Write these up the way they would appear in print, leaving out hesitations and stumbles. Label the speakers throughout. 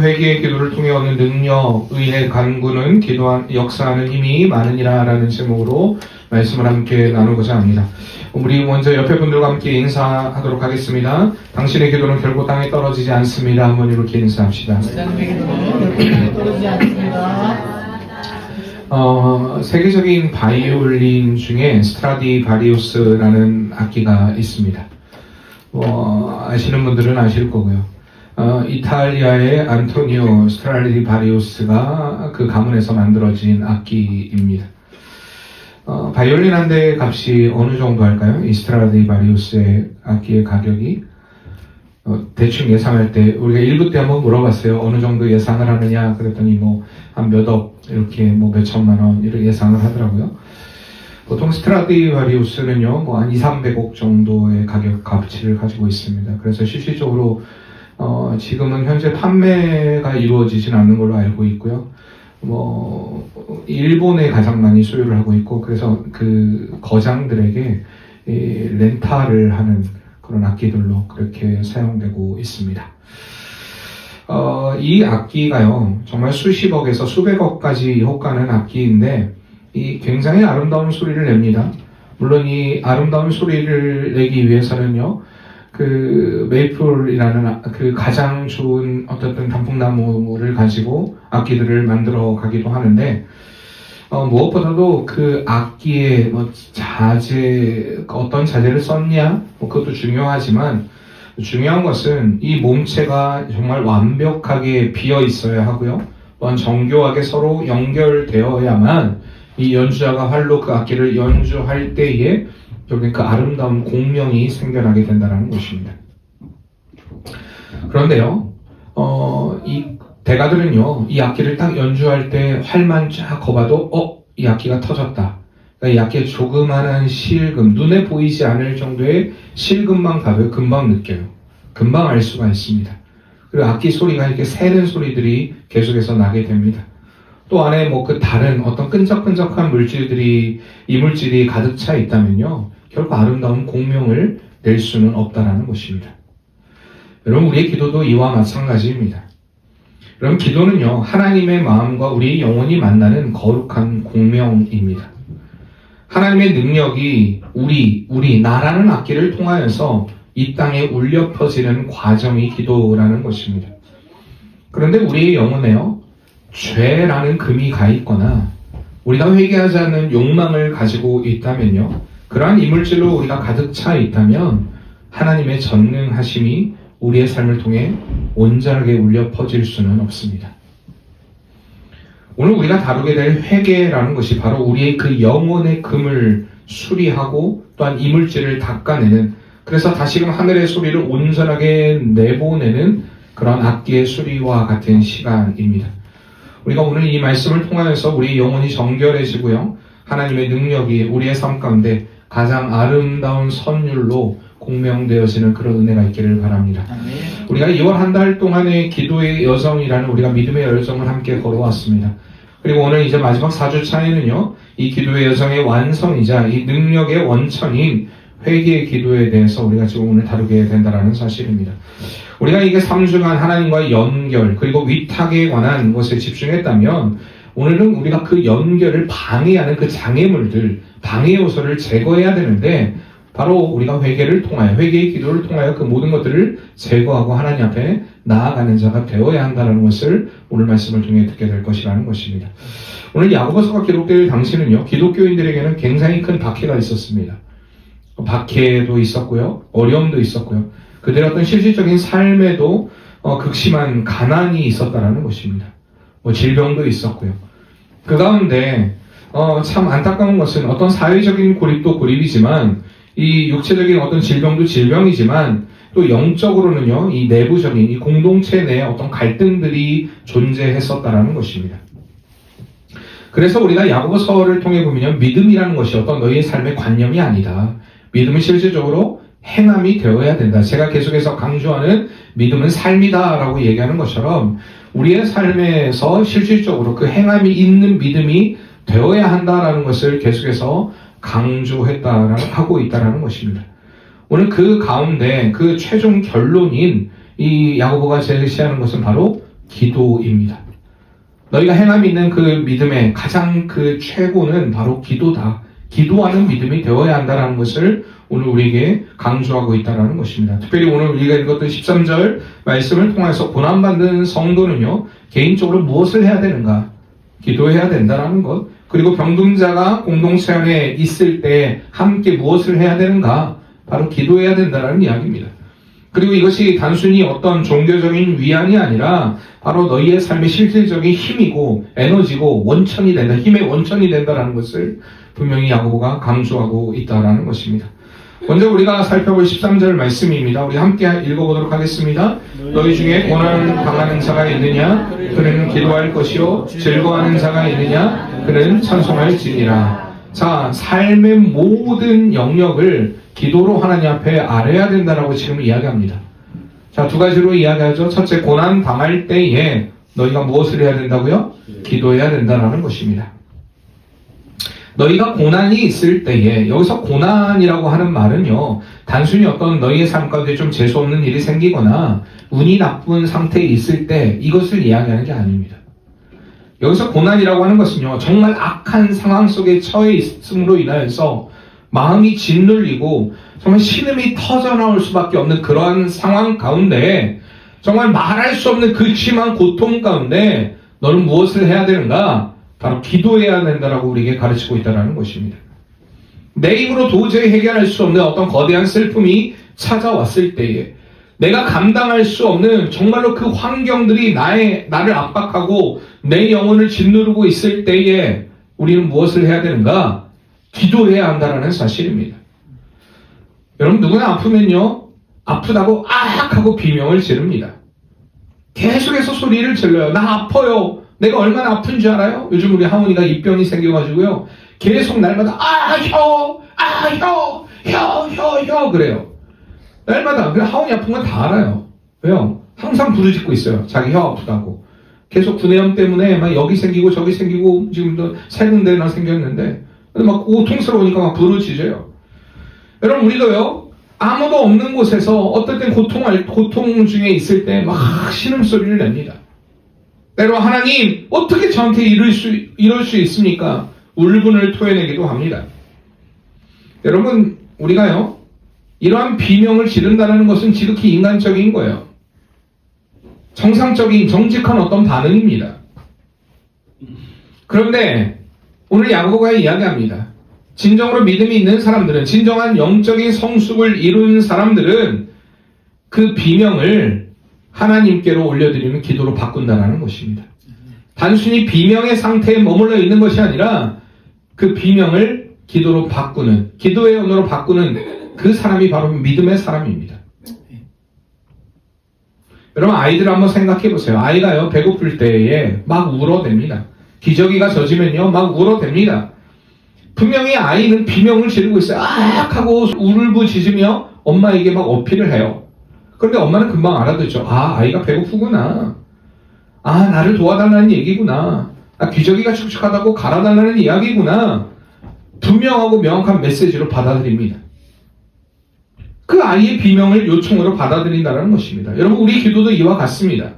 Speaker 1: 회개의 기도를 통해 얻는 능력, 의의 간구는 역사하는 힘이 많으니라 라는 제목으로 말씀을 함께 나누고자 합니다. 우리 먼저 옆에 분들과 함께 인사하도록 하겠습니다. 당신의 기도는 결코 땅에 떨어지지 않습니다. 한번 이렇게 인사합시다. 세계적인 바이올린 중에 스트라디바리우스라는 악기가 있습니다. 아시는 분들은 아실 거고요. 이탈리아의 안토니오 스트라디바리우스가 그 가문에서 만들어진 악기입니다. 바이올린 한 대의 값이 어느 정도 할까요? 이 스트라디바리우스의 악기의 가격이 대충 예상할 때 우리가 1부 때 한번 물어봤어요. 어느 정도 예상을 하느냐 그랬더니 한 몇억 이렇게 몇 천만 원 이렇게 예상을 하더라고요. 보통 스트라디바리우스는요 한 200~300억 정도의 가격 값치를 가지고 있습니다. 그래서 실질적으로 지금은 현재 판매가 이루어지진 않는 걸로 알고 있고요. 일본에 가장 많이 소유를 하고 있고, 그래서 그 거장들에게 렌탈을 하는 그런 악기들로 그렇게 사용되고 있습니다. 이 악기가요, 정말 수십억에서 수백억까지 호가는 악기인데, 이 굉장히 아름다운 소리를 냅니다. 물론 이 아름다운 소리를 내기 위해서는요, 그 메이플이라는 그 가장 좋은 어떤 단풍나무를 가지고 악기들을 만들어 가기도 하는데 무엇보다도 그 악기에 어떤 자재를 썼냐 그것도 중요하지만 중요한 것은 이 몸체가 정말 완벽하게 비어 있어야 하고요. 또한 정교하게 서로 연결되어야만 이 연주자가 활로 그 악기를 연주할 때에 그 아름다운 공명이 생겨나게 된다는 것입니다. 그런데요, 이 대가들은요, 이 악기를 딱 연주할 때 활만 쫙 거봐도, 이 악기가 터졌다. 그러니까 이 악기의 조그마한 실금, 눈에 보이지 않을 정도의 실금만 봐도 금방 느껴요. 금방 알 수가 있습니다. 그리고 악기 소리가 이렇게 새는 소리들이 계속해서 나게 됩니다. 또 안에 그 다른 어떤 끈적끈적한 이물질이 가득 차 있다면요, 결코 아름다운 공명을 낼 수는 없다라는 것입니다. 여러분, 우리의 기도도 이와 마찬가지입니다. 여러분, 기도는요, 하나님의 마음과 우리의 영혼이 만나는 거룩한 공명입니다. 하나님의 능력이 나라는 악기를 통하여서 이 땅에 울려 퍼지는 과정이 기도라는 것입니다. 그런데 우리의 영혼에요, 죄라는 금이 가 있거나 우리가 회개하지 않는 욕망을 가지고 있다면요, 그러한 이물질로 우리가 가득 차 있다면 하나님의 전능하심이 우리의 삶을 통해 온전하게 울려 퍼질 수는 없습니다. 오늘 우리가 다루게 될 회개라는 것이 바로 우리의 그 영혼의 금을 수리하고 또한 이물질을 닦아내는, 그래서 다시금 하늘의 소리를 온전하게 내보내는 그런 악기의 수리와 같은 시간입니다. 우리가 오늘 이 말씀을 통하여서 우리 영혼이 정결해지고요, 하나님의 능력이 우리의 삶 가운데 가장 아름다운 선율로 공명되어지는 그런 은혜가 있기를 바랍니다. 아멘. 우리가 2월 한 달 동안의 기도의 여정이라는 우리가 믿음의 여정을 함께 걸어왔습니다. 그리고 오늘 이제 마지막 4주차에는요, 이 기도의 여정의 완성이자 이 능력의 원천인 회개의 기도에 대해서 우리가 지금 오늘 다루게 된다는 사실입니다. 우리가 이게 3주간 하나님과의 연결 그리고 위탁에 관한 것에 집중했다면, 오늘은 우리가 그 연결을 방해하는 그 장애물들, 방해 요소를 제거해야 되는데, 바로 우리가 회개를 통하여, 회개의 기도를 통하여 그 모든 것들을 제거하고 하나님 앞에 나아가는 자가 되어야 한다는 것을 오늘 말씀을 통해 듣게 될 것이라는 것입니다. 오늘 야고보서가 기록될 당시는요, 기독교인들에게는 굉장히 큰 박해가 있었습니다. 박해도 있었고요, 어려움도 있었고요, 그들의 어떤 실질적인 삶에도 극심한 가난이 있었다는 것입니다. 질병도 있었고요. 그 가운데 참 안타까운 것은 어떤 사회적인 고립도 고립이지만 이 육체적인 어떤 질병도 질병이지만 또 영적으로는요, 이 내부적인 이 공동체 내에 어떤 갈등들이 존재했었다라는 것입니다. 그래서 우리가 야고보서를 통해 보면요, 믿음이라는 것이 어떤 너희의 삶의 관념이 아니다. 믿음은 실질적으로 행함이 되어야 된다. 제가 계속해서 강조하는 믿음은 삶이다 라고 얘기하는 것처럼 우리의 삶에서 실질적으로 그 행함이 있는 믿음이 되어야 한다라는 것을 계속해서 하고 있다라는 것입니다. 오늘 그 가운데 그 최종 결론인 이 야고보가 제시하는 것은 바로 기도입니다. 너희가 행함이 있는 그 믿음의 가장 그 최고는 바로 기도다. 기도하는 믿음이 되어야 한다는 것을 오늘 우리에게 강조하고 있다는 것입니다. 특별히 오늘 우리가 읽었던 13절 말씀을 통해서 고난받는 성도는요, 개인적으로 무엇을 해야 되는가? 기도해야 된다는 것. 그리고 병든자가 공동체 안에 있을 때 함께 무엇을 해야 되는가? 바로 기도해야 된다는 이야기입니다. 그리고 이것이 단순히 어떤 종교적인 위안이 아니라 바로 너희의 삶의 실질적인 힘이고 에너지고 원천이 된다. 힘의 원천이 된다는 것을 분명히 야고보가 강조하고 있다는 것입니다. 먼저 우리가 살펴볼 13절 말씀입니다. 우리 함께 읽어보도록 하겠습니다. 너희 중에 고난 당하는 자가 있느냐? 그는 기도할 것이요. 즐거워하는 자가 있느냐? 그는 찬송할지니라. 자, 삶의 모든 영역을 기도로 하나님 앞에 아뢰야 된다라고 지금 이야기합니다. 자, 두 가지로 이야기하죠. 첫째, 고난 당할 때에 너희가 무엇을 해야 된다고요? 기도해야 된다는 것입니다. 너희가 고난이 있을 때에, 여기서 고난이라고 하는 말은요, 단순히 어떤 너희의 삶 가운데 좀 재수없는 일이 생기거나 운이 나쁜 상태에 있을 때 이것을 이야기하는 게 아닙니다. 여기서 고난이라고 하는 것은요, 정말 악한 상황 속에 처해 있음으로 인하여서 마음이 짓눌리고 정말 신음이 터져나올 수밖에 없는 그러한 상황 가운데, 정말 말할 수 없는 그 심한 고통 가운데 너는 무엇을 해야 되는가? 바로 기도해야 된다라고 우리에게 가르치고 있다는 것입니다. 내 힘으로 도저히 해결할 수 없는 어떤 거대한 슬픔이 찾아왔을 때에, 내가 감당할 수 없는 정말로 그 환경들이 나를 압박하고 내 영혼을 짓누르고 있을 때에 우리는 무엇을 해야 되는가? 기도해야 한다는 사실입니다. 여러분, 누구나 아프면요, 아프다고 악 하고 비명을 지릅니다. 계속해서 소리를 질러요. 나 아파요. 내가 얼마나 아픈 줄 알아요? 요즘 우리 하모니가 입병이 생겨가지고요, 계속 날마다 혀 그래요. 날마다. 그냥 하모니 아픈 건 다 알아요. 왜요? 항상 부르짖고 있어요. 자기 혀 아프다고. 계속 구내염 때문에 막 여기 생기고 저기 생기고 지금도 세 군데나 생겼는데 막 고통스러우니까 막 부르짖어요. 여러분, 우리도요, 아무도 없는 곳에서 어떨 땐 고통 중에 있을 때 막 신음소리를 냅니다. 때로 하나님, 어떻게 저한테 이럴 수 있습니까? 울분을 토해내기도 합니다. 여러분, 우리가요, 이러한 비명을 지른다는 것은 지극히 인간적인 거예요. 정상적인, 정직한 어떤 반응입니다. 그런데 오늘 야고보가 이야기합니다. 진정으로 믿음이 있는 사람들은, 진정한 영적인 성숙을 이룬 사람들은 그 비명을 하나님께로 올려드리는 기도로 바꾼다는 것입니다. 단순히 비명의 상태에 머물러 있는 것이 아니라 그 비명을 기도로 바꾸는, 기도의 언어로 바꾸는 그 사람이 바로 믿음의 사람입니다. 여러분, 아이들 한번 생각해 보세요. 아이가요, 배고플 때에 막 울어댑니다. 기저귀가 젖으면요, 막 울어댑니다. 분명히 아이는 비명을 지르고 있어요. 악 하고 울부짖으며 엄마에게 막 어필을 해요. 그런데 엄마는 금방 알아듣죠. 아, 아이가 배고프구나. 아, 나를 도와달라는 얘기구나. 아, 기저귀가 축축하다고 갈아달라는 이야기구나. 분명하고 명확한 메시지로 받아들입니다. 그 아이의 비명을 요청으로 받아들인다는 것입니다. 여러분, 우리 기도도 이와 같습니다.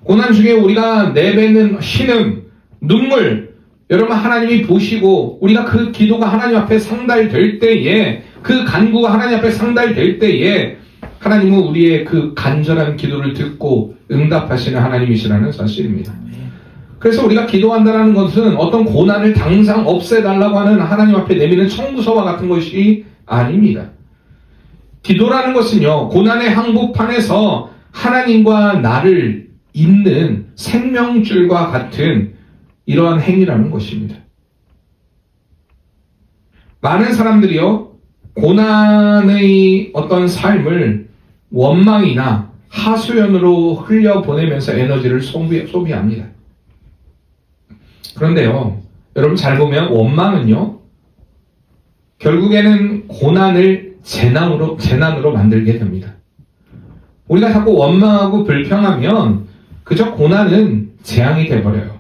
Speaker 1: 고난 중에 우리가 내뱉는 신음, 눈물, 여러분, 하나님이 보시고 우리가 그 기도가 하나님 앞에 상달될 때에, 그 간구가 하나님 앞에 상달될 때에 하나님은 우리의 그 간절한 기도를 듣고 응답하시는 하나님이시라는 사실입니다. 그래서 우리가 기도한다는 것은 어떤 고난을 당장 없애달라고 하는 하나님 앞에 내미는 청구서와 같은 것이 아닙니다. 기도라는 것은요, 고난의 한복판에서 하나님과 나를 잇는 생명줄과 같은 이러한 행위라는 것입니다. 많은 사람들이요, 고난의 어떤 삶을 원망이나 하소연으로 흘려보내면서 에너지를 소비합니다. 그런데요, 여러분 잘 보면 원망은요, 결국에는 고난을 재난으로 만들게 됩니다. 우리가 자꾸 원망하고 불평하면 그저 고난은 재앙이 돼버려요.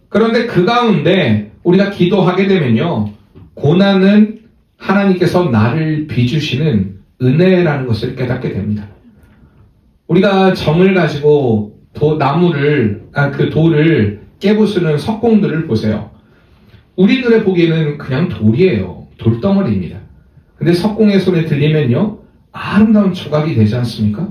Speaker 1: 그런데 그 가운데 우리가 기도하게 되면요, 고난은 하나님께서 나를 빚으시는 은혜라는 것을 깨닫게 됩니다. 우리가 정을 가지고 그 돌을 깨부수는 석공들을 보세요. 우리들의 보기에는 그냥 돌이에요. 돌덩어리입니다. 근데 석공의 손에 들리면요, 아름다운 조각이 되지 않습니까?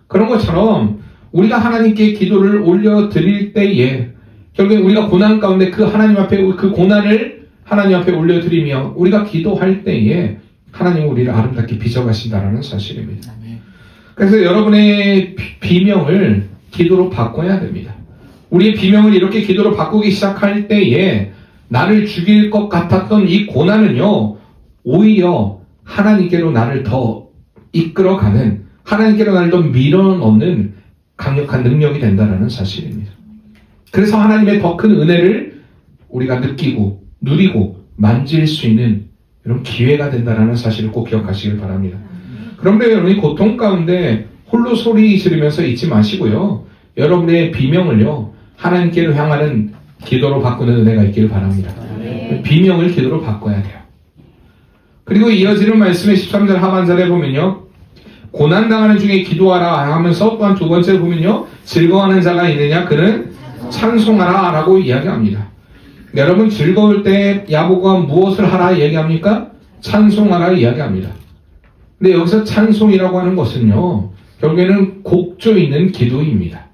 Speaker 1: 그런 것처럼 우리가 하나님께 기도를 올려드릴 때에 결국에 우리가 고난 가운데 그 하나님 앞에 그 고난을 하나님 앞에 올려드리며 우리가 기도할 때에 하나님은 우리를 아름답게 빚어가신다는 사실입니다. 그래서 여러분의 비명을 기도로 바꿔야 됩니다. 우리의 비명을 이렇게 기도로 바꾸기 시작할 때에 나를 죽일 것 같았던 이 고난은요, 오히려 하나님께로 나를 더 이끌어가는, 하나님께로 나를 더 밀어넣는 강력한 능력이 된다는 사실입니다. 그래서 하나님의 더 큰 은혜를 우리가 느끼고 누리고 만질 수 있는 이런 기회가 된다는 사실을 꼭 기억하시길 바랍니다. 그런데 여러분이 고통 가운데 홀로 소리 지르면서 잊지 마시고요. 여러분의 비명을요, 하나님께로 향하는 기도로 바꾸는 은혜가 있기를 바랍니다. 비명을 기도로 바꿔야 돼요. 그리고 이어지는 말씀의 13절 하반절에 보면요, 고난당하는 중에 기도하라 하면서 또한 두 번째 보면요, 즐거워하는 자가 있느냐 그는 찬송하라 라고 이야기합니다. 여러분, 즐거울 때 야고보가 무엇을 하라 이야기합니까? 찬송하라 이야기합니다. 근데 여기서 찬송이라고 하는 것은요, 결국에는 곡조 있는 기도입니다.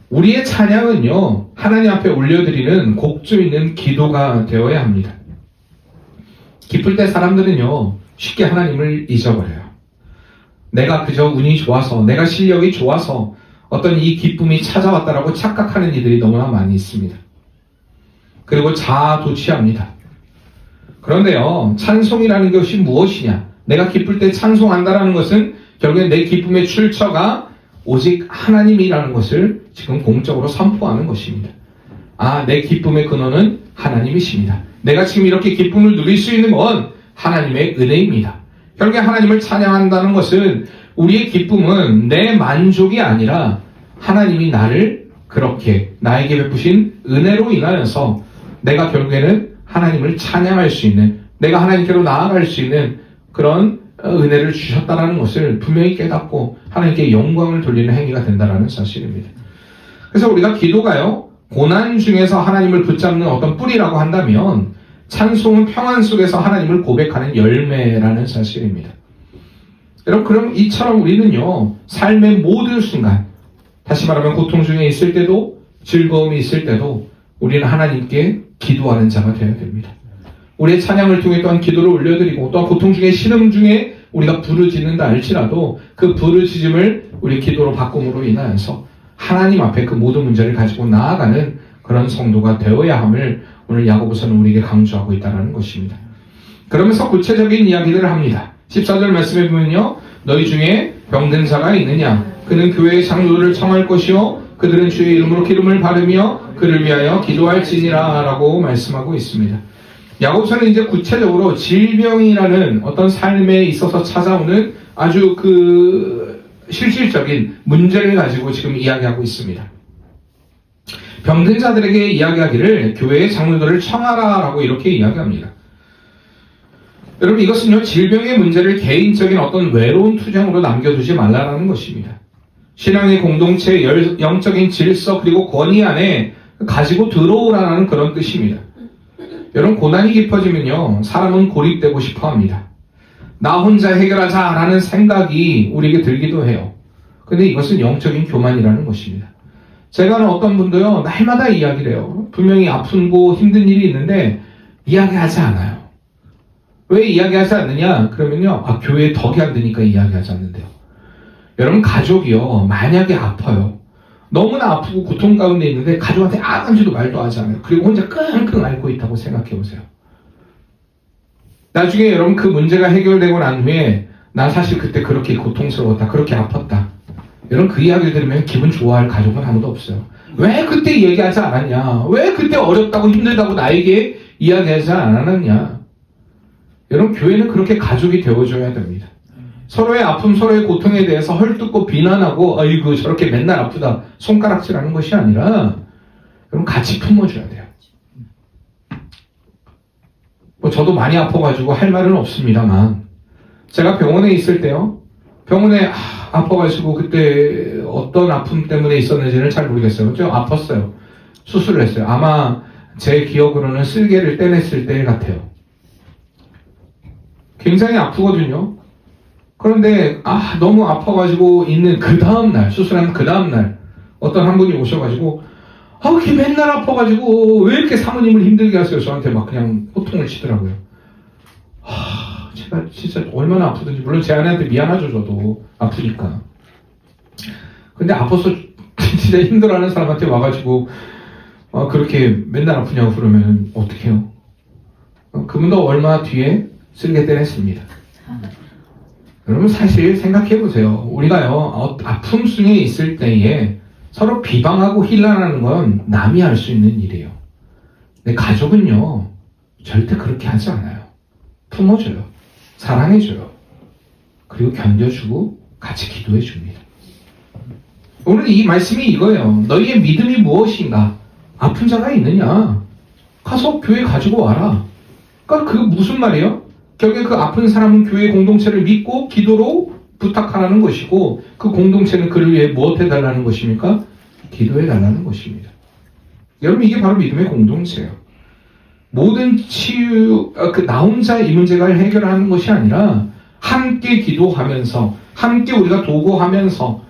Speaker 1: 우리의 찬양은요, 하나님 앞에 올려드리는 곡조 있는 기도가 되어야 합니다. 기쁠 때 사람들은요, 쉽게 하나님을 잊어버려요. 내가 그저 운이 좋아서, 내가 실력이 좋아서 어떤 이 기쁨이 찾아왔다라고 착각하는 이들이 너무나 많이 있습니다. 그리고 자아도취합니다. 그런데요, 찬송이라는 것이 무엇이냐? 내가 기쁠 때 찬송한다라는 것은 결국에 내 기쁨의 출처가 오직 하나님이라는 것을 지금 공적으로 선포하는 것입니다. 아, 내 기쁨의 근원은 하나님이십니다. 내가 지금 이렇게 기쁨을 누릴 수 있는 건 하나님의 은혜입니다. 결국에 하나님을 찬양한다는 것은 우리의 기쁨은 내 만족이 아니라 하나님이 나를 그렇게 나에게 베푸신 은혜로 인하여서 내가 결국에는 하나님을 찬양할 수 있는, 내가 하나님께로 나아갈 수 있는 그런 은혜를 주셨다는 것을 분명히 깨닫고 하나님께 영광을 돌리는 행위가 된다는 사실입니다. 그래서 우리가 기도가요, 고난 중에서 하나님을 붙잡는 어떤 뿌리라고 한다면 찬송은 평안 속에서 하나님을 고백하는 열매라는 사실입니다. 여러분, 그럼 이처럼 우리는요, 삶의 모든 순간, 다시 말하면 고통 중에 있을 때도 즐거움이 있을 때도 우리는 하나님께 기도하는 자가 되어야 됩니다. 우리의 찬양을 통해 또한 기도를 올려드리고 또한 고통 중에 신음 중에 우리가 부르짖는다 할지라도 그 부르짖음을 우리 기도로 바꿈으로 인하여서 하나님 앞에 그 모든 문제를 가지고 나아가는 그런 성도가 되어야 함을 오늘 야고보서는 우리에게 강조하고 있다는 것입니다. 그러면서 구체적인 이야기들을 합니다. 14절 말씀해 보면요, 너희 중에 병든 자가 있느냐 그는 교회의 장로들을 청할 것이요 그들은 주의 이름으로 기름을 바르며 그를 위하여 기도할지니라 라고 말씀하고 있습니다. 야고보서는 이제 구체적으로 질병이라는 어떤 삶에 있어서 찾아오는 아주 실질적인 문제를 가지고 지금 이야기하고 있습니다. 병든 자들에게 이야기하기를 교회의 장로들을 청하라 라고 이렇게 이야기합니다. 여러분, 이것은요, 질병의 문제를 개인적인 어떤 외로운 투쟁으로 남겨두지 말라라는 것입니다. 신앙의 공동체, 영적인 질서 그리고 권위 안에 가지고 들어오라는 그런 뜻입니다. 여러분, 고난이 깊어지면요, 사람은 고립되고 싶어 합니다. 나 혼자 해결하자라는 생각이 우리에게 들기도 해요. 근데 이것은 영적인 교만이라는 것입니다. 제가 아는 어떤 분도요, 날마다 이야기를 해요. 분명히 아프고 힘든 일이 있는데 이야기하지 않아요. 왜 이야기하지 않느냐? 그러면요, 교회에 덕이 안 되니까 이야기하지 않는데요. 여러분, 가족이요, 만약에 아파요. 너무나 아프고 고통 가운데 있는데 가족한테 아무지도 말도 하지 않아요. 그리고 혼자 끙끙 앓고 있다고 생각해 보세요. 나중에 여러분 그 문제가 해결되고 난 후에 난 사실 그때 그렇게 고통스러웠다, 그렇게 아팠다. 여러분, 그 이야기를 들으면 기분 좋아할 가족은 아무도 없어요. 왜 그때 얘기하지 않았냐? 왜 그때 어렵다고 힘들다고 나에게 이야기하지 않았냐? 여러분, 교회는 그렇게 가족이 되어줘야 됩니다. 서로의 아픔, 서로의 고통에 대해서 헐뜯고 비난하고 아이고 저렇게 맨날 아프다 손가락질하는 것이 아니라 여러분, 같이 품어줘야 돼요. 저도 많이 아파가지고 할 말은 없습니다만 제가 병원에 있을 때요, 병원에 아파가지고 그때 어떤 아픔 때문에 있었는지는 잘 모르겠어요. 좀 아팠어요. 수술을 했어요. 아마 제 기억으로는 쓸개를 떼냈을 때 같아요. 굉장히 아프거든요. 그런데 너무 아파가지고 있는 그 다음날, 수술한 그 다음날 어떤 한 분이 오셔가지고 이렇게 맨날 아파가지고 왜 이렇게 사모님을 힘들게 하세요? 저한테 막 그냥 호통을 치더라고요. 제가 진짜 얼마나 아프든지, 물론 제 아내한테 미안하죠. 저도 아프니까. 근데 아파서 진짜 힘들어하는 사람한테 와가지고 그렇게 맨날 아프냐고 그러면 어떡해요? 그분도 얼마 뒤에 쓸개 떼냈습니다. 여러분 사실 생각해보세요. 우리가요 아픔 중에 있을 때에 서로 비방하고 힐난하는 건 남이 할 수 있는 일이에요. 근데 가족은요 절대 그렇게 하지 않아요. 품어줘요. 사랑해줘요. 그리고 견뎌주고 같이 기도해줍니다. 오늘 이 말씀이 이거예요. 너희의 믿음이 무엇인가? 아픈 자가 있느냐? 가서 교회 가지고 와라. 그러니까 그게 무슨 말이에요? 결국에 그 아픈 사람은 교회 공동체를 믿고 기도로 부탁하라는 것이고, 그 공동체는 그를 위해 무엇 해달라는 것입니까? 기도해달라는 것입니다. 여러분 이게 바로 믿음의 공동체예요. 모든 치유, 나 혼자 이 문제를 해결하는 것이 아니라 함께 기도하면서, 함께 우리가 도구하면서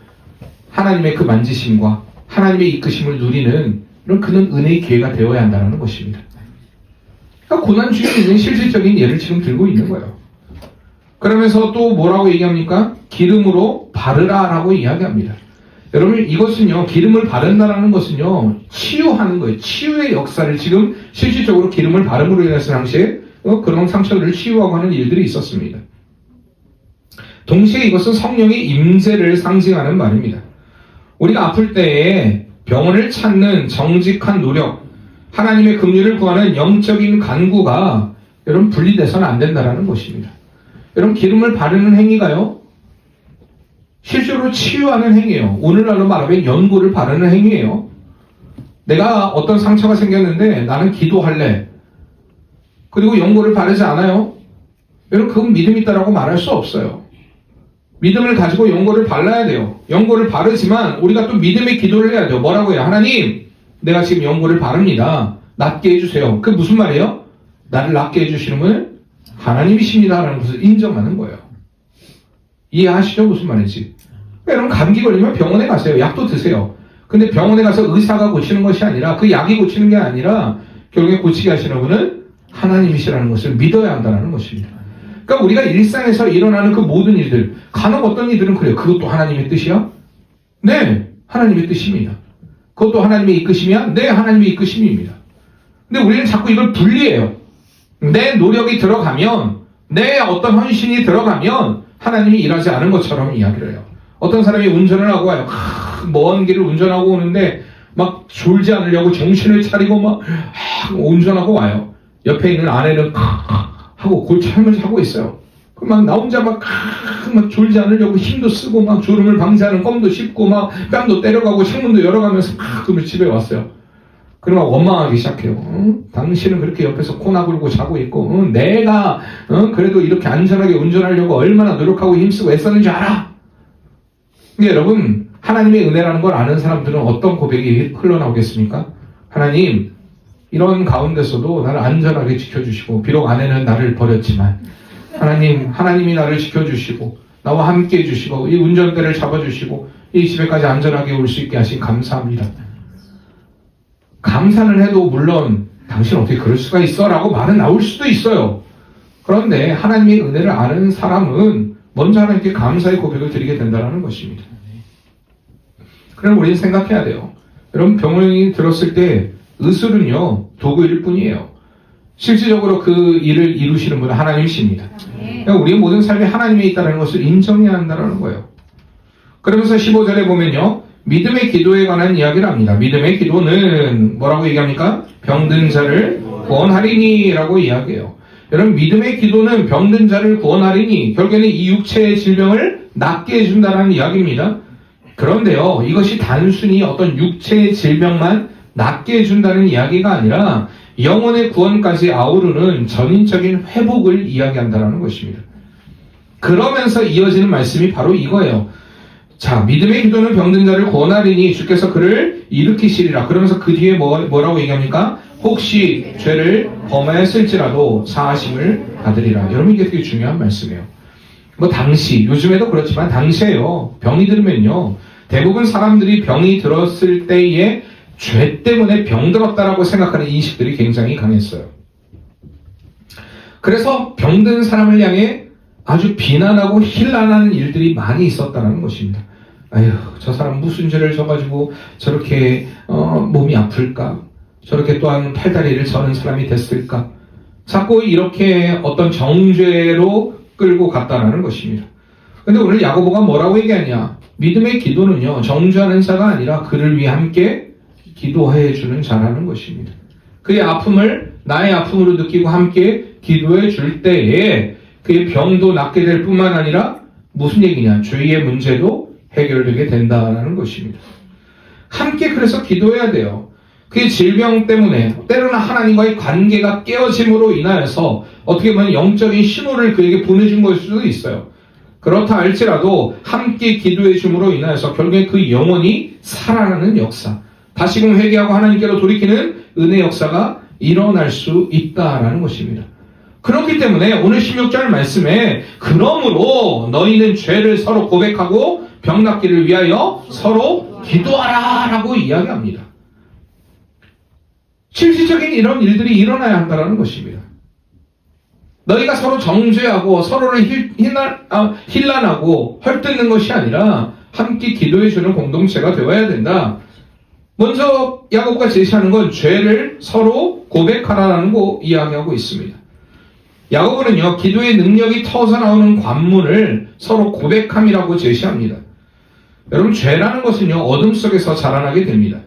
Speaker 1: 하나님의 그 만지심과 하나님의 이끄심을 누리는 이런 그는 은혜의 기회가 되어야 한다는 것입니다. 그러니까 고난 중에 있는 실질적인 예를 지금 들고 있는 거예요. 그러면서 또 뭐라고 얘기합니까? 기름으로 바르라 라고 이야기합니다. 여러분 이것은요, 기름을 바른다라는 것은요 치유하는 거예요. 치유의 역사를 지금 실질적으로 기름을 바름으로 인해서 당시에 그런 상처들을 치유하고 하는 일들이 있었습니다. 동시에 이것은 성령의 임재를 상징하는 말입니다. 우리가 아플 때에 병원을 찾는 정직한 노력, 하나님의 긍휼을 구하는 영적인 간구가 여러분 분리돼서는 안 된다는 것입니다. 여러분 기름을 바르는 행위가요 실제로 치유하는 행위예요. 오늘날로 말하면 연고를 바르는 행위예요. 내가 어떤 상처가 생겼는데 나는 기도할래. 그리고 연고를 바르지 않아요. 여러분 그건 믿음 있다라고 말할 수 없어요. 믿음을 가지고 연고를 발라야 돼요. 연고를 바르지만 우리가 또 믿음의 기도를 해야 돼요. 뭐라고 해요? 하나님, 내가 지금 연고를 바릅니다. 낫게 해주세요. 그게 무슨 말이에요? 나를 낫게 해주시는 분은 하나님이십니다라는 것을 인정하는 거예요. 이해하시죠? 무슨 말인지. 여러분 감기 걸리면 병원에 가세요. 약도 드세요. 근데 병원에 가서 의사가 고치는 것이 아니라, 그 약이 고치는 게 아니라 결국에 고치게 하시는 분은 하나님이시라는 것을 믿어야 한다는 것입니다. 그러니까 우리가 일상에서 일어나는 그 모든 일들, 간혹 어떤 이들은 그래요. 그것도 하나님의 뜻이야? 네, 하나님의 뜻입니다. 그것도 하나님의 이끄심이야? 네, 하나님의 이끄심입니다. 근데 우리는 자꾸 이걸 분리해요. 내 노력이 들어가면, 내 어떤 헌신이 들어가면 하나님이 일하지 않은 것처럼 이야기를 해요. 어떤 사람이 운전을 하고 와요. 먼 길을 운전하고 오는데 막 졸지 않으려고 정신을 차리고 막 운전하고 와요. 옆에 있는 아내는 하고 골참을 하고 있어요. 막 나 혼자 막 졸지 않으려고 힘도 쓰고 막 졸음을 방지하는 껌도 씹고 막 뺨도 때려가고 창문도 열어가면서 그러면 집에 왔어요. 그러면 원망하기 시작해요. 당신은 그렇게 옆에서 코나 굴고 자고 있고, 내가 그래도 이렇게 안전하게 운전하려고 얼마나 노력하고 힘쓰고 애썼는지 알아? 근데 여러분, 하나님의 은혜라는 걸 아는 사람들은 어떤 고백이 흘러나오겠습니까? 하나님, 이런 가운데서도 나를 안전하게 지켜주시고, 비록 아내는 나를 버렸지만 하나님이 나를 지켜주시고 나와 함께 해주시고 이 운전대를 잡아주시고 이 집에까지 안전하게 올 수 있게 하신 감사합니다. 감사는 해도 물론 당신 어떻게 그럴 수가 있어? 라고 말은 나올 수도 있어요. 그런데 하나님의 은혜를 아는 사람은 먼저 하나님께 감사의 고백을 드리게 된다는 것입니다. 그럼 우리는 생각해야 돼요. 여러분 병원이 들었을 때 의술은요 도구일 뿐이에요. 실질적으로 그 일을 이루시는 분은 하나님이십니다. 그러니까 우리의 모든 삶이 하나님에 있다는 것을 인정해야 한다는 거예요. 그러면서 15절에 보면요 믿음의 기도에 관한 이야기를 합니다. 믿음의 기도는 뭐라고 얘기합니까? 병든 자를 구원하리니 라고 이야기해요. 여러분 믿음의 기도는 병든 자를 구원하리니 결국에는 이 육체의 질병을 낫게 해준다는 이야기입니다. 그런데요 이것이 단순히 어떤 육체의 질병만 낫게 해준다는 이야기가 아니라 영혼의 구원까지 아우르는 전인적인 회복을 이야기한다는 것입니다. 그러면서 이어지는 말씀이 바로 이거예요. 자, 믿음의 기도는 병든 자를 구원하리니 주께서 그를 일으키시리라. 그러면서 그 뒤에 뭐라고 얘기합니까? 혹시 죄를 범하였을지라도 사하심을 받으리라. 여러분, 이게 되게 중요한 말씀이에요. 뭐 당시, 요즘에도 그렇지만 당시에요, 병이 들면요, 대부분 사람들이 병이 들었을 때에 죄 때문에 병들었다라고 생각하는 인식들이 굉장히 강했어요. 그래서 병든 사람을 향해 아주 비난하고 힐난하는 일들이 많이 있었다는 것입니다. 아휴, 저 사람 무슨 죄를 져가지고 저렇게 몸이 아플까? 저렇게 또한 팔다리를 저는 사람이 됐을까? 자꾸 이렇게 어떤 정죄로 끌고 갔다라는 것입니다. 근데 오늘 야고보가 뭐라고 얘기하냐? 믿음의 기도는요, 정죄하는 자가 아니라 그를 위해 함께 기도해 주는 자라는 것입니다. 그의 아픔을 나의 아픔으로 느끼고 함께 기도해 줄 때에 그의 병도 낫게 될 뿐만 아니라 무슨 얘기냐? 죄의 문제도 해결되게 된다는 것입니다. 함께 그래서 기도해야 돼요. 그의 질병 때문에 때로는 하나님과의 관계가 깨어짐으로 인하여서 어떻게 보면 영적인 신호를 그에게 보내준 것일 수도 있어요. 그렇다 할지라도 함께 기도해 줌으로 인하여서 결국에 그 영혼이 살아나는 역사, 다시금 회개하고 하나님께로 돌이키는 은혜 역사가 일어날 수 있다라는 것입니다. 그렇기 때문에 오늘 16절 말씀에 그러므로 너희는 죄를 서로 고백하고 병 낫기를 위하여 서로 기도하라 라고 이야기합니다. 실질적인 이런 일들이 일어나야 한다는 것입니다. 너희가 서로 정죄하고 서로를 힐난하고 헐뜯는 것이 아니라 함께 기도해주는 공동체가 되어야 된다. 먼저 야고보가 제시하는 건 죄를 서로 고백하라는 거 이야기하고 있습니다. 야고보는요, 기도의 능력이 터져 나오는 관문을 서로 고백함이라고 제시합니다. 여러분, 죄라는 것은요, 어둠 속에서 자라나게 됩니다.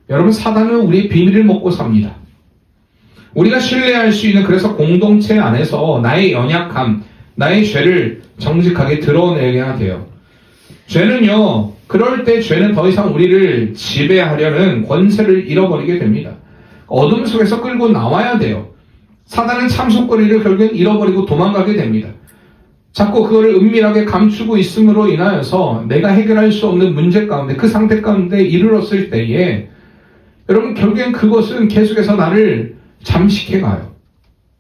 Speaker 1: 여러분, 사단은 우리의 비밀을 먹고 삽니다. 우리가 신뢰할 수 있는, 그래서 공동체 안에서 나의 연약함, 나의 죄를 정직하게 드러내야 돼요. 죄는요, 그럴 때 죄는 더 이상 우리를 지배하려는 권세를 잃어버리게 됩니다. 어둠 속에서 끌고 나와야 돼요. 사단은 참속거리를 결국엔 잃어버리고 도망가게 됩니다. 자꾸 그거를 은밀하게 감추고 있음으로 인하여서 내가 해결할 수 없는 문제 가운데, 그 상태 가운데 이르렀을 때에 여러분, 결국엔 그것은 계속해서 나를 잠식해 가요.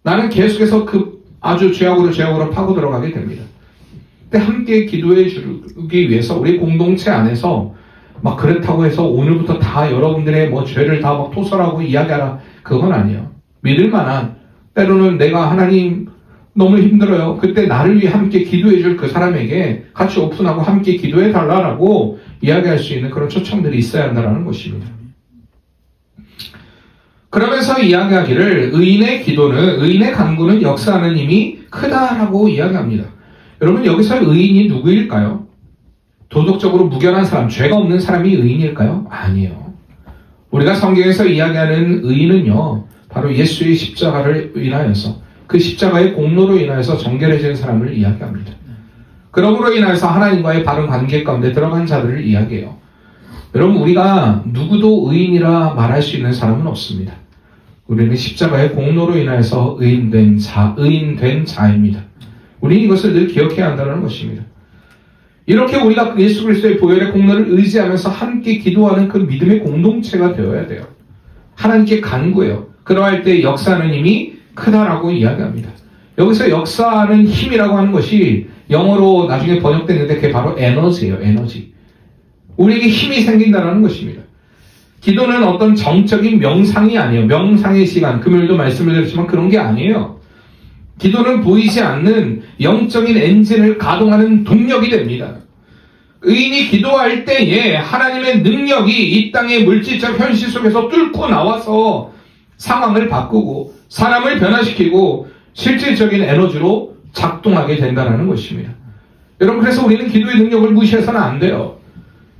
Speaker 1: 나는 계속해서 그 아주 죄악으로 파고 들어가게 됩니다. 근데 함께 기도해 주기 위해서 우리 공동체 안에서 막 그렇다고 해서 오늘부터 다 여러분들의 뭐 죄를 다 막 토설하고 이야기하라, 그건 아니에요. 믿을 만한, 때로는 내가 하나님 너무 힘들어요, 그때 나를 위해 함께 기도해 줄 그 사람에게 같이 오픈하고 함께 기도해 달라라고 이야기할 수 있는 그런 초청들이 있어야 한다는 것입니다. 그러면서 이야기하기를 의인의 기도는, 의인의 간구는 역사하는 힘이 크다라고 이야기합니다. 여러분, 여기서 의인이 누구일까요? 도덕적으로 무결한 사람, 죄가 없는 사람이 의인일까요? 아니에요. 우리가 성경에서 이야기하는 의인은요, 바로 예수의 십자가를 인하여서, 그 십자가의 공로로 인하여서 정결해진 사람을 이야기합니다. 그러므로 인하여서 하나님과의 바른 관계 가운데 들어간 자들을 이야기해요. 여러분, 우리가 누구도 의인이라 말할 수 있는 사람은 없습니다. 우리는 십자가의 공로로 인하여서 의인된 자입니다. 우리는 이것을 늘 기억해야 한다는 것입니다. 이렇게 우리가 예수 그리스도의 보혈의 공로를 의지하면서 함께 기도하는 그 믿음의 공동체가 되어야 돼요. 하나님께 간구해요. 그러할 때 역사하는 힘이 크다라고 이야기합니다. 여기서 역사하는 힘이라고 하는 것이 영어로 나중에 번역됐는데 그게 바로 에너지예요. 에너지. 우리에게 힘이 생긴다는 것입니다. 기도는 어떤 정적인 명상이 아니에요. 명상의 시간, 금요일도 말씀을 드렸지만 그런 게 아니에요. 기도는 보이지 않는 영적인 엔진을 가동하는 동력이 됩니다. 의인이 기도할 때에 하나님의 능력이 이 땅의 물질적 현실 속에서 뚫고 나와서 상황을 바꾸고 사람을 변화시키고 실질적인 에너지로 작동하게 된다는 것입니다. 여러분, 그래서 우리는 기도의 능력을 무시해서는 안 돼요.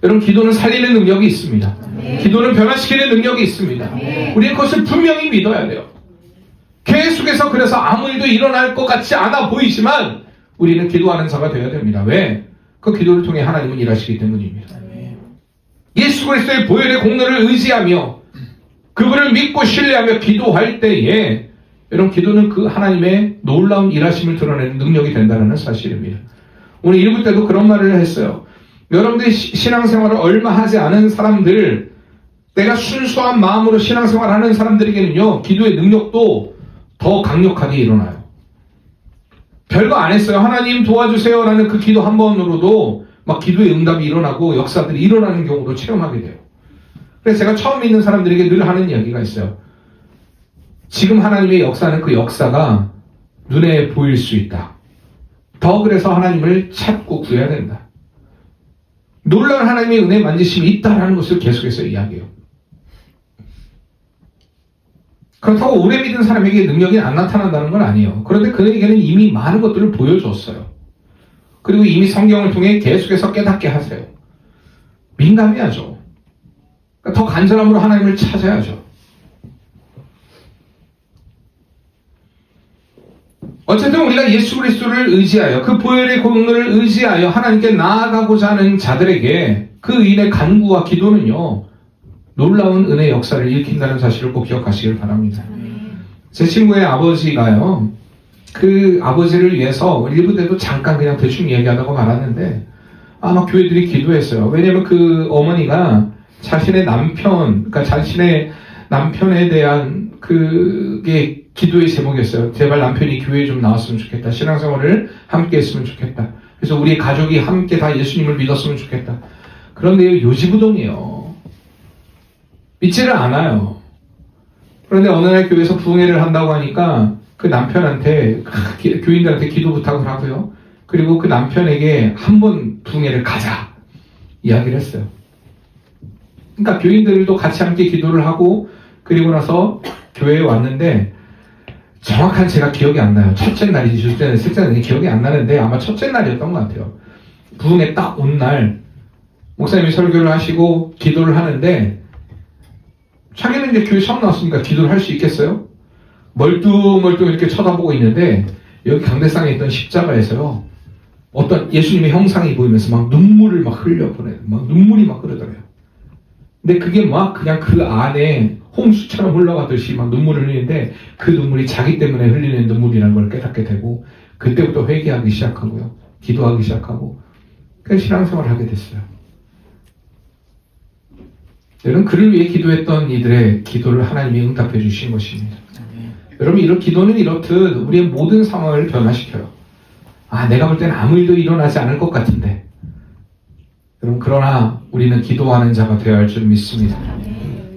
Speaker 1: 여러분, 기도는 살리는 능력이 있습니다. 기도는 변화시키는 능력이 있습니다. 우리는 그것을 분명히 믿어야 돼요. 계속해서 그래서 아무 일도 일어날 것 같지 않아 보이지만 우리는 기도하는 자가 되어야 됩니다. 왜? 그 기도를 통해 하나님은 일하시기 때문입니다. 예수 그리스도의 보혈의 공로를 의지하며 그분을 믿고 신뢰하며 기도할 때에 여러분, 기도는 그 하나님의 놀라운 일하심을 드러내는 능력이 된다는 사실입니다. 오늘 1부 때도 그런 말을 했어요. 여러분들이 신앙생활을 얼마 하지 않은 사람들, 내가 순수한 마음으로 신앙생활하는 사람들에게는요, 기도의 능력도 더 강력하게 일어나요. 별거 안 했어요. 하나님 도와주세요 라는 그 기도 한 번으로도 막 기도의 응답이 일어나고 역사들이 일어나는 경우도 체험하게 돼요. 그래서 제가 처음 믿는 사람들에게 늘 하는 이야기가 있어요. 지금 하나님의 역사는 그 역사가 눈에 보일 수 있다. 더 그래서 하나님을 찾고 구해야 된다. 놀라운 하나님의 은혜 만지심이 있다라는 것을 계속해서 이야기해요. 그렇다고 오래 믿은 사람에게 능력이 안 나타난다는 건 아니에요. 그런데 그에게는 이미 많은 것들을 보여줬어요. 그리고 이미 성경을 통해 계속해서 깨닫게 하세요. 민감해야죠. 더 간절함으로 하나님을 찾아야죠. 어쨌든 우리가 예수 그리스도를 의지하여 그 보혈의 공로를 의지하여 하나님께 나아가고자 하는 자들에게 그 의인의 간구와 기도는요, 놀라운 은혜의 역사를 일으킨다는 사실을 꼭 기억하시길 바랍니다. 제 친구의 아버지가요, 그 아버지를 위해서 1부 때도 잠깐 그냥 대충 얘기하다가 말았는데 아마 교회들이 기도했어요. 왜냐면 그 어머니가 자신의 남편, 그러니까 자신의 남편에 대한 그게 기도의 제목이었어요. 제발 남편이 교회에 좀 나왔으면 좋겠다. 신앙생활을 함께 했으면 좋겠다. 그래서 우리 가족이 함께 다 예수님을 믿었으면 좋겠다. 그런데 요지부동이에요. 믿지를 않아요. 그런데 어느 날 교회에서 부흥회를 한다고 하니까 그 남편한테, 교인들한테 기도 부탁을 하고요. 그리고 그 남편에게 한번 부흥회를 가자 이야기를 했어요. 그러니까 교인들도 같이 함께 기도를 하고 그리고 나서 교회에 왔는데 정확한 제가 기억이 안 나요. 첫째 날인지 둘째 날인지 셋째 날인지 기억이 안 나는데 아마 첫째 날이었던 것 같아요. 부흥회 딱 온 날 목사님이 설교를 하시고 기도를 하는데 자기는 이제 교회 처음 나왔으니까 기도를 할 수 있겠어요? 멀뚱멀뚱 이렇게 쳐다보고 있는데 여기 강대상에 있던 십자가에서요 어떤 예수님의 형상이 보이면서 막 눈물을 막 흘려보내요. 막 눈물이 막 흐르더래요. 근데 그게 막 그냥 그 안에 홍수처럼 흘러가듯이 막 눈물을 흘리는데 그 눈물이 자기 때문에 흘리는 눈물이라는 걸 깨닫게 되고 그때부터 회개하기 시작하고요. 기도하기 시작하고 그래서 신앙생활을 하게 됐어요. 여러분, 그를 위해 기도했던 이들의 기도를 하나님이 응답해 주신 것입니다. 여러분, 이런 기도는 이렇듯 우리의 모든 상황을 변화시켜요. 아, 내가 볼 때는 아무 일도 일어나지 않을 것 같은데. 여러분, 그러나 우리는 기도하는 자가 되어야 할 줄 믿습니다.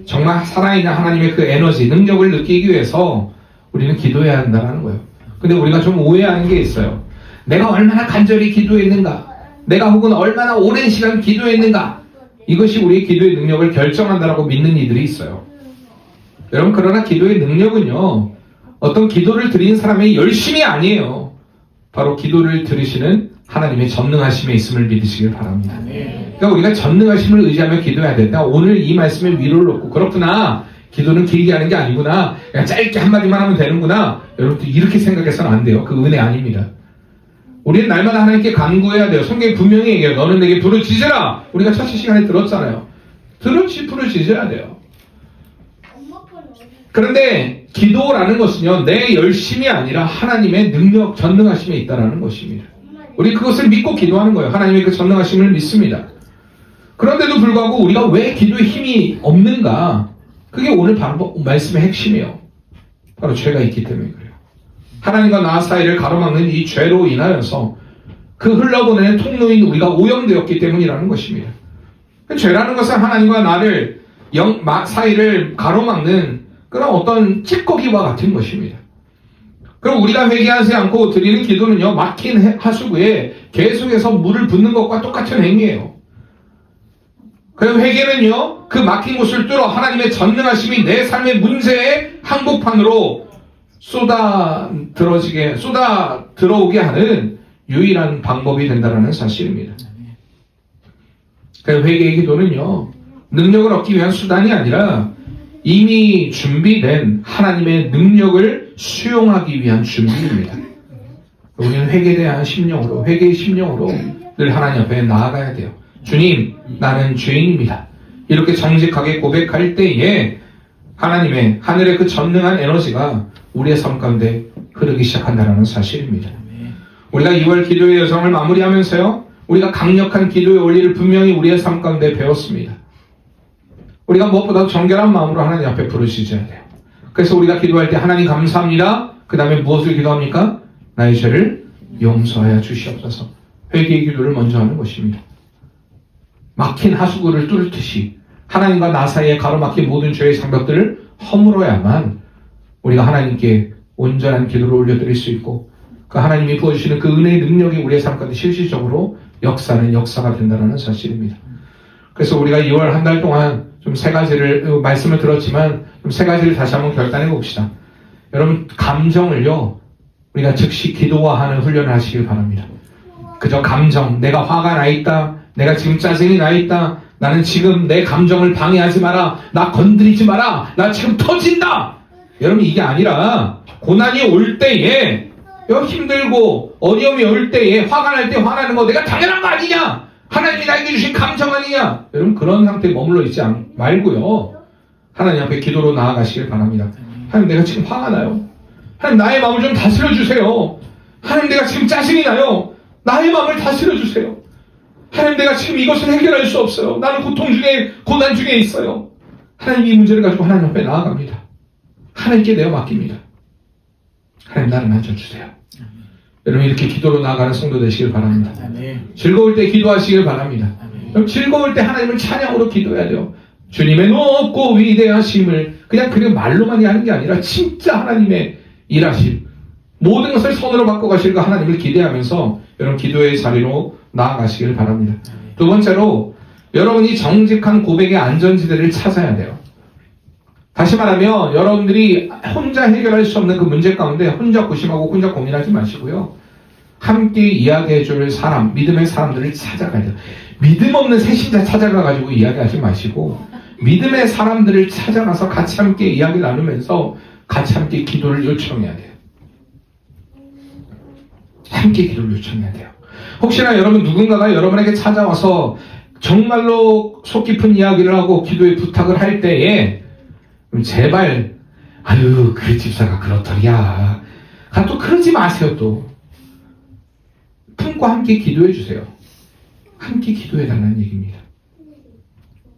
Speaker 1: 정말 살아있는 하나님의 그 에너지, 능력을 느끼기 위해서 우리는 기도해야 한다는 거예요. 근데 우리가 좀 오해하는 게 있어요. 내가 얼마나 간절히 기도했는가? 내가 혹은 얼마나 오랜 시간 기도했는가? 이것이 우리의 기도의 능력을 결정한다라고 믿는 이들이 있어요. 여러분, 그러나 기도의 능력은요, 어떤 기도를 드린 사람의 열심이 아니에요. 바로 기도를 들으시는 하나님의 전능하심에 있음을 믿으시길 바랍니다. 그러니까 우리가 전능하심을 의지하며 기도해야 된다. 오늘 이 말씀에 위로를 얻고 그렇구나. 기도는 길게 하는 게 아니구나. 그냥 짧게 한마디만 하면 되는구나. 여러분들 이렇게 생각해서는 안 돼요. 그 은혜 아닙니다. 우리는 날마다 하나님께 간구해야 돼요. 성경이 분명히 얘기해요. 너는 내게 부르짖으라. 우리가 첫째 시간에 들었잖아요. 부르짖어야 돼요. 그런데 기도라는 것은요, 내 열심이 아니라 하나님의 능력, 전능하심에 있다는 것입니다. 우리 그것을 믿고 기도하는 거예요. 하나님의 그 전능하심을 믿습니다. 그런데도 불구하고 우리가 왜 기도에 힘이 없는가? 그게 오늘 바로 말씀의 핵심이에요. 바로 죄가 있기 때문에 그래요. 하나님과 나 사이를 가로막는 이 죄로 인하여서 그 흘러보내는 통로인 우리가 오염되었기 때문이라는 것입니다. 죄라는 것은 하나님과 나를 사이를 가로막는 그런 어떤 찌꺼기와 같은 것입니다. 그럼 우리가 회개하지 않고 드리는 기도는요, 막힌 하수구에 계속해서 물을 붓는 것과 똑같은 행위예요. 그럼 회개는요, 그 막힌 곳을 뚫어 하나님의 전능하심이 내 삶의 문제의 한복판으로 쏟아 들어오게 하는 유일한 방법이 된다는 사실입니다. 그래서 회개의 기도는요, 능력을 얻기 위한 수단이 아니라 이미 준비된 하나님의 능력을 수용하기 위한 준비입니다. 우리는 회개에 대한 심령으로, 회개의 심령으로 늘 하나님 앞에 나아가야 돼요. 주님, 나는 죄인입니다. 이렇게 정직하게 고백할 때에 하나님의 하늘의 그 전능한 에너지가 우리의 삶 가운데 흐르기 시작한다는 사실입니다. 우리가 2월 기도의 여정을 마무리하면서요, 우리가 강력한 기도의 원리를 분명히 우리의 삶 가운데 배웠습니다. 우리가 무엇보다도 정결한 마음으로 하나님 앞에 부르짖어야 돼요. 그래서 우리가 기도할 때 하나님 감사합니다. 그 다음에 무엇을 기도합니까? 나의 죄를 용서하여 주시옵소서. 회개의 기도를 먼저 하는 것입니다. 막힌 하수구를 뚫듯이 하나님과 나 사이에 가로막힌 모든 죄의 장벽들을 허물어야만 우리가 하나님께 온전한 기도를 올려드릴 수 있고, 그 하나님이 부어주시는 그 은혜의 능력이 우리의 삶 가운데 실질적으로 역사는 역사가 된다는 사실입니다. 그래서 우리가 2월 한 달 동안 좀 세 가지를 말씀을 들었지만 좀 세 가지를 다시 한번 결단해 봅시다. 여러분, 감정을요, 우리가 즉시 기도화하는 훈련을 하시길 바랍니다. 그저 감정, 내가 화가 나 있다, 내가 지금 짜증이 나 있다, 나는 지금 내 감정을 방해하지 마라, 나 건드리지 마라, 나 지금 터진다. 여러분, 이게 아니라 고난이 올 때에, 힘들고 어려움이 올 때에, 화가 날 때 화나는 거 내가 당연한 거 아니냐, 하나님이 나에게 주신 감정 아니냐, 여러분 그런 상태에 머물러 있지 말고요, 하나님 앞에 기도로 나아가시길 바랍니다. 하나님, 내가 지금 화가 나요. 하나님, 나의 마음을 좀 다스려 주세요. 하나님, 내가 지금 짜증이 나요. 나의 마음을 다스려 주세요. 하나님, 내가 지금 이것을 해결할 수 없어요. 나는 고통 중에, 고난 중에 있어요. 하나님, 이 문제를 가지고 하나님 앞에 나아갑니다. 하나님께 내어 맡깁니다. 하나님, 나를 만져주세요. 여러분, 이렇게 기도로 나아가는 성도 되시길 바랍니다. 즐거울 때 기도하시길 바랍니다. 여러분, 즐거울 때 하나님을 찬양으로 기도해야 돼요. 주님의 높고 위대하심을 그냥 말로만이 하는 게 아니라 진짜 하나님의 일하심, 모든 것을 손으로 바꿔가실 그 하나님을 기대하면서 여러분 기도의 자리로 나아가시길 바랍니다. 두 번째로, 여러분이 정직한 고백의 안전지대를 찾아야 돼요. 다시 말하면 여러분들이 혼자 해결할 수 없는 그 문제 가운데 혼자 고심하고 혼자 고민하지 마시고요, 함께 이야기해줄 사람, 믿음의 사람들을 찾아가야 돼요. 믿음 없는 새신자 찾아가가지고 이야기하지 마시고 믿음의 사람들을 찾아가서 같이 함께 이야기 나누면서 같이 함께 기도를 요청해야 돼요. 함께 기도를 요청해야 돼요. 혹시나 여러분 누군가가 여러분에게 찾아와서 정말로 속 깊은 이야기를 하고 기도의 부탁을 할 때에 제발, 아유 그 집사가 그렇더냐, 또 그러지 마세요. 또 품고 함께 기도해 주세요. 함께 기도해 달라는 얘기입니다.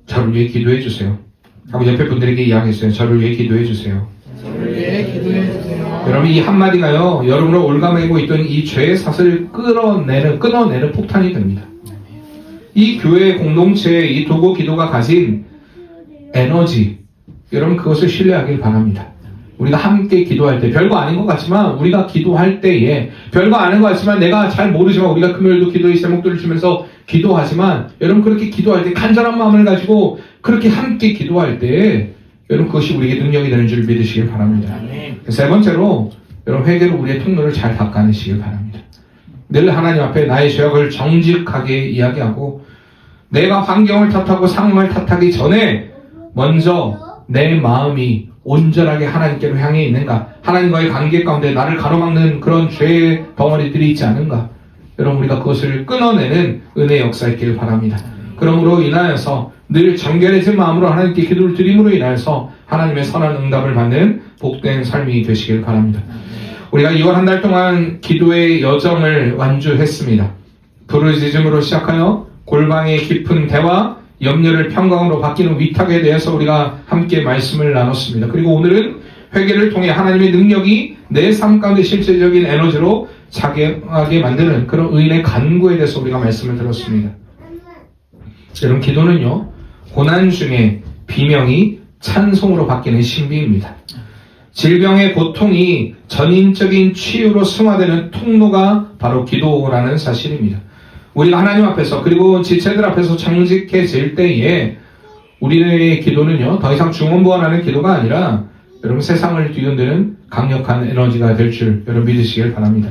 Speaker 1: 저를 위해 기도해 주세요. 하고 옆에 분들에게 이야기했어요. 저를 위해 기도해 주세요.
Speaker 2: 저를 위해 기도해 주세요.
Speaker 1: 여러분, 이 한마디가요, 여러분을 올가매고 있던 이 죄의 사슬을 끊어내는 폭탄이 됩니다. 이 교회 공동체의 이 도고 기도가 가진 에너지, 여러분 그것을 신뢰하길 바랍니다. 우리가 함께 기도할 때, 별거 아닌 것 같지만 우리가 기도할 때에, 별거 아닌 것 같지만 내가 잘 모르지만 우리가 금요일도 기도의 제목들을 주면서 기도하지만, 여러분 그렇게 기도할 때 간절한 마음을 가지고 그렇게 함께 기도할 때 여러분 그것이 우리에게 능력이 되는 줄 믿으시길 바랍니다. 세 번째로, 여러분 회개로 우리의 통로를 잘 닦아내시길 바랍니다. 늘 하나님 앞에 나의 죄악을 정직하게 이야기하고, 내가 환경을 탓하고 상황을 탓하기 전에 먼저 내 마음이 온전하게 하나님께로 향해 있는가, 하나님과의 관계 가운데 나를 가로막는 그런 죄의 덩어리들이 있지 않은가, 여러분 우리가 그것을 끊어내는 은혜의 역사 있기를 바랍니다. 그러므로 인하여서 늘 정결해진 마음으로 하나님께 기도를 드림으로 인하여서 하나님의 선한 응답을 받는 복된 삶이 되시길 바랍니다. 우리가 2월 한 달 동안 기도의 여정을 완주했습니다. 부르짖음으로 시작하여 골방의 깊은 대화, 염려를 평강으로 바뀌는 위탁에 대해서 우리가 함께 말씀을 나눴습니다. 그리고 오늘은 회개를 통해 하나님의 능력이 내 삶 가운데 실제적인 에너지로 작용하게 만드는 그런 의인의 간구에 대해서 우리가 말씀을 들었습니다. 여러분, 기도는요, 고난 중에 비명이 찬송으로 바뀌는 신비입니다. 질병의 고통이 전인적인 치유로 승화되는 통로가 바로 기도라는 사실입니다. 우리가 하나님 앞에서, 그리고 지체들 앞에서 정직해질 때에 우리의 기도는요, 더 이상 중언부언하는 기도가 아니라 여러분 세상을 뒤흔드는 강력한 에너지가 될 줄 여러분 믿으시길 바랍니다.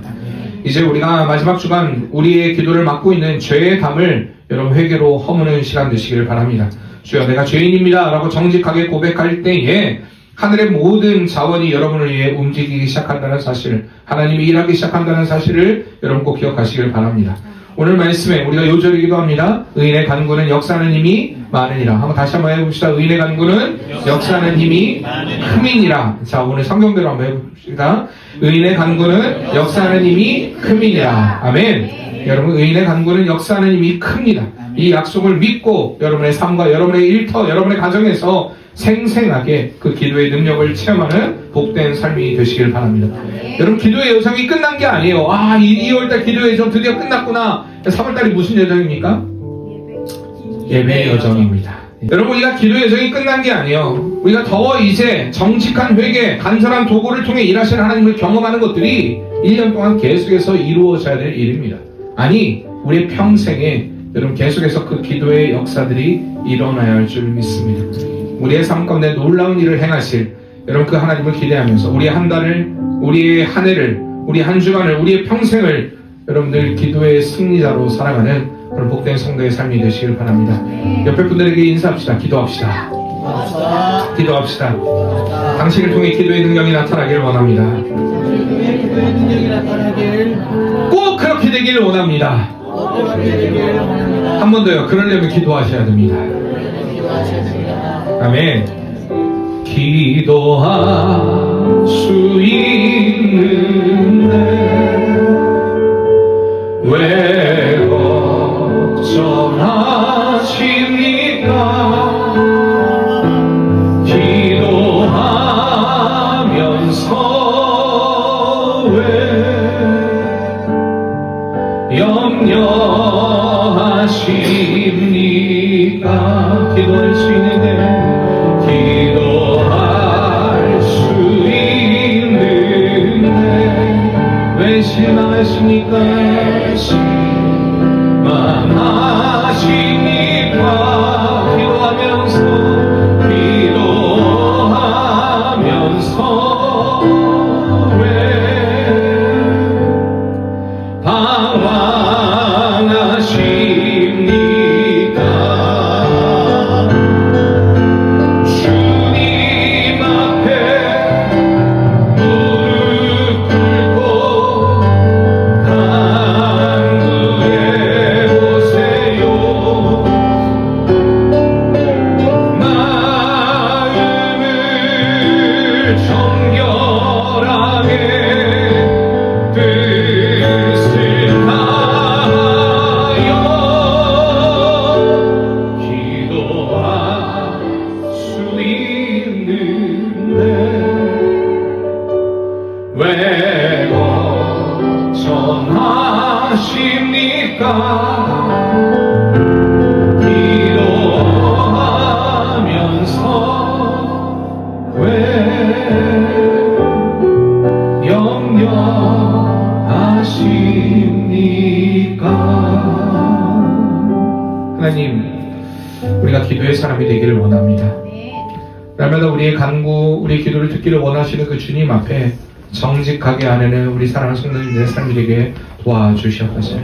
Speaker 1: 이제 우리가 마지막 주간 우리의 기도를 맡고 있는 죄의 담을 여러분 회개로 허무는 시간 되시길 바랍니다. 주여, 내가 죄인입니다 라고 정직하게 고백할 때에 하늘의 모든 자원이 여러분을 위해 움직이기 시작한다는 사실, 하나님이 일하기 시작한다는 사실을 여러분 꼭 기억하시길 바랍니다. 오늘 말씀에 우리가 요절이기도 합니다. 의인의 간구는 역사하는 힘이 많으니라. 한번 다시 한번 해봅시다. 의인의 간구는 역사하는 힘이 큼이니라. 자, 오늘 성경대로 한번 해봅시다. 의인의 간구는 역사하는 힘이 큼이니라. 아멘. 여러분, 의인의 간구는 역사하는 힘이 큽니다. 이 약속을 믿고 여러분의 삶과 여러분의 일터, 여러분의 가정에서 생생하게 그 기도의 능력을 체험하는 복된 삶이 되시길 바랍니다. 여러분, 기도의 여정이 끝난 게 아니에요. 2월달 기도의 여정 드디어 끝났구나. 3월달이 무슨 여정입니까? 예배의 여정입니다. 여러분, 우리가 기도의 여정이 끝난 게 아니에요. 우리가 더 이제 정직한 회개, 간절한 도구를 통해 일하시는 하나님을 경험하는 것들이 1년 동안 계속해서 이루어져야 될 일입니다. 아니, 우리의 평생에 여러분 계속해서 그 기도의 역사들이 일어나야 할 줄 믿습니다. 우리의 삶 가운데 놀라운 일을 행하실 여러분 그 하나님을 기대하면서 우리의 한 달을, 우리의 한 해를, 우리 한 주간을, 우리의 평생을 여러분들 기도의 승리자로 살아가는 그런 복된 성도의 삶이 되시길 바랍니다. 옆에 분들에게 인사합시다. 기도합시다. 기도합시다. 당신을 통해 기도의 능력이 나타나길 원합니다. 꼭 그렇게 되기를 원합니다. 한 번 더요. 그러려면 기도하셔야 됩니다. 아멘. 기도할 수 있는데 왜 걱정하십니까? 기도하면서 왜 염려하십니까? 기도할 수 있는데 기도할 수 있는데 왜 실망하십니까? 실망하십니까? 기도하면서 왜 방황하십니까? 주님 앞에 무릎 꿇고 간구해 보세요. 마음을 정결하게 뜻을 다하여 기도할 수 있는데 왜 걱정하십니까? 기도하면서 왜 염려하십니까? 하나님, 우리가 기도의 사람이 되기를 원합니다. 날마다 우리의 간구, 우리의 기도를 듣기를 원하시는 그 주님 앞에 정직하게 아내는 우리 사랑하는 성도님들의 삶이 되게 도와주시옵소서.